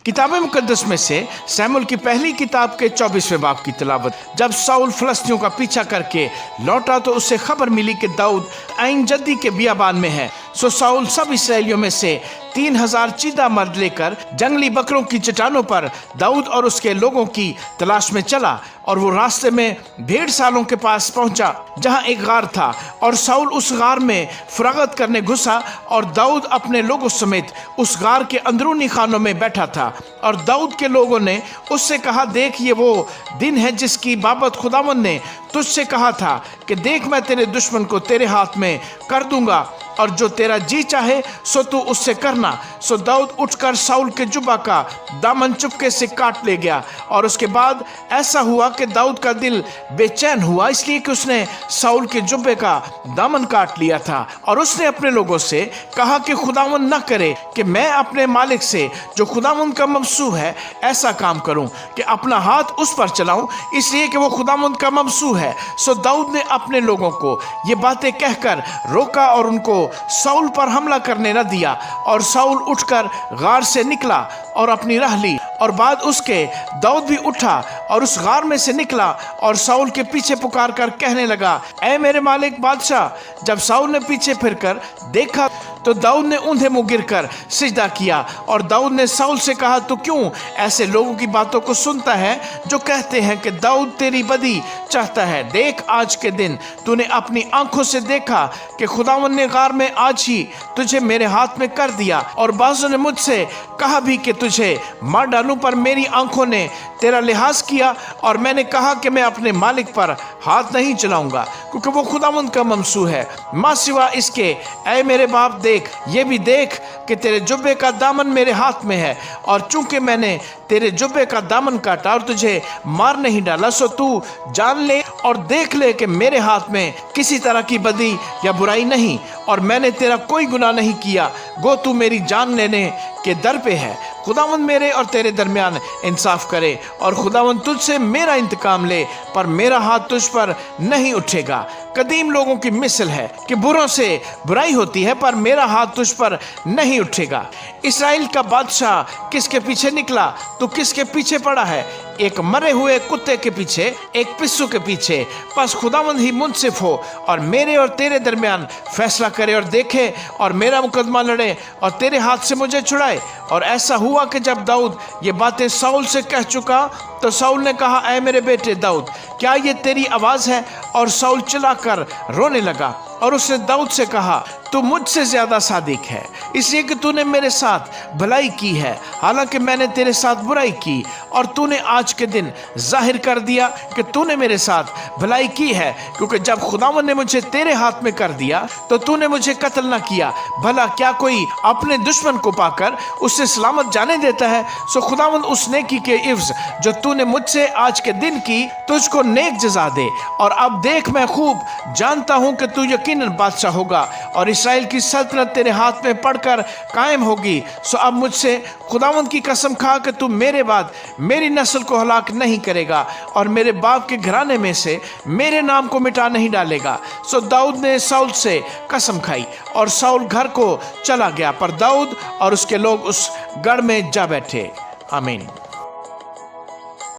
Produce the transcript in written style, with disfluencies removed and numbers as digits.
किताब मुकद्दस में से शमूएल की पहली किताब के 24वें बाब की तिलावत। जब शाऊल फिलिस्तियों का पीछा करके लौटा तो उससे खबर मिली कि दाऊद ऐन जद्दी के बियाबान में है। सो शाऊल सब इसराइलियों में से 3000 चीदा मर्द लेकर जंगली बकरों की चट्टानों पर दाऊद और उसके लोगों की तलाश में चला, और वो रास्ते में भेड़ सालों के पास पहुंचा जहां एक गार था, और शाऊल उस गार में फरागत करने घुसा, और दाऊद अपने लोगों समेत उस गार के अंदरूनी खानों में बैठा था। और दाऊद के लोगों ने उससे कहा, देख ये वो दिन है जिसकी बाबत खुदावंद ने तुझसे कहा था कि देख मैं तेरे दुश्मन को तेरे हाथ में कर दूंगा, और जो तेरा जी चाहे सो तू उससे करना। सो दाऊद उठकर शाऊल के जुब्बा का दामन चुपके से काट ले गया। और उसके बाद ऐसा हुआ कि दाऊद का दिल बेचैन हुआ, इसलिए कि उसने शाऊल के जुब्बे का दामन काट लिया था। और उसने अपने लोगों से कहा कि खुदावंद न करे कि मैं अपने मालिक से जो खुदावंद का ममसू है ऐसा काम करूं कि अपना हाथ उस पर चलाऊं, इसलिए कि वो खुदावंद का ममसू है। सो दाऊद ने अपने लोगों को ये बातें कहकर रोका और उनको शाऊल पर हमला करने न दिया। और शाऊल उठकर गार से निकला और अपनी राह ली, और बाद उसके दाऊद भी उठा और उस गार में से निकला और शाऊल के पीछे पुकार कर कहने लगा, ऐ मेरे मालिक बादशाह। जब शाऊल ने पीछे फिरकर देखा तो दाऊद ने ऊंधे मुंह गिरकर सिजदा किया। और दाऊद ने शाऊल से कहा, तू क्यों ऐसे लोगों की बातों को सुनता है जो कहते हैं कि दाऊद तेरी बदी चाहता है? देख आज के दिन तूने अपनी आंखों से देखा कि खुदावंद ने गार में आज ही तुझे मेरे हाथ में कर दिया, और बाजों ने मुझसे कहा भी कि तुझे मार डालूं, पर मेरी आंखों ने तेरा लिहाज किया, और मैंने कहा कि मैं अपने मालिक पर हाथ नहीं चलाऊंगा क्योंकि वो खुदावंद का ममसू है। मां सिवा इसके ऐ मेरे बाप देख, ये भी देख कि तेरे जुब्बे का दामन मेरे हाथ में है, और चूंकि मैंने तेरे जुब्बे का दामन काटा और तुझे मार नहीं डाला, सो तू जान ले और देख ले कि मेरे हाथ में किसी तरह की बदी या बुराई नहीं, और मैंने तेरा कोई गुनाह नहीं किया। गो तू मेरी जान लेने के दर पे है। खुदावंद मेरे और तेरे दरमियान इंसाफ करे, और खुदावंद तुझसे मेरा इंतकाम ले, पर मेरा हाथ तुझ पर नहीं उठेगा। कदीम लोगों की मिसल है कि बुरों से बुराई होती है, पर मेरा हाथ तुझ पर नहीं उठेगा। इस्राएल का बादशाह किसके पीछे निकला तो किसके पीछे पड़ा है? एक मरे हुए कुत्ते के पीछे, एक पिस्सू के पीछे। बस खुदावंद ही मुंसिफ हो और मेरे और तेरे दरमियान फैसला करे, और देखे और मेरा मुकदमा लड़े और तेरे हाथ से मुझे छुड़ाए। और ऐसा हुआ कि जब दाऊद ये बातें शाऊल से कह चुका तो शाऊल ने कहा, ऐ मेरे बेटे दाऊद, क्या ये तेरी आवाज़ है? और शाऊल चिल्लाकर रोने लगा, और उसने दाऊद से कहा, तू मुझसे ज्यादा सादिक है, इसलिए कि तूने मेरे साथ भलाई की है, हालांकि मैंने तेरे साथ बुराई की। और तूने आज के दिन जाहिर कर दिया कि तूने मेरे साथ भलाई की है, क्योंकि जब खुदावंद ने मुझे तेरे हाथ में कर दिया तो तूने मुझे कत्ल न किया। भला क्या कोई अपने दुश्मन को पाकर उससे सलामत जाने देता है? सो खुदावंद उस नेकी के इव्ज जो तूने मुझसे आज के दिन की तुझको नेक जजा दे। और अब देख, मैं खूब जानता हूं कि तू यकीनन बादशाह होगा, और इस्राएल की सल्तनत तेरे हाथ में पड़कर कायम होगी। सो अब मुझसे खुदावंद की कसम खा कि तू मेरे बाद मेरी नस्ल को हलाक नहीं करेगा, और मेरे बाप के घराने में से मेरे नाम को मिटा नहीं डालेगा। सो दाऊद ने शाऊल से कसम खाई, और शाऊल घर को चला गया, पर दाऊद और उसके लोग उस गढ़ में जा बैठे। आमीन।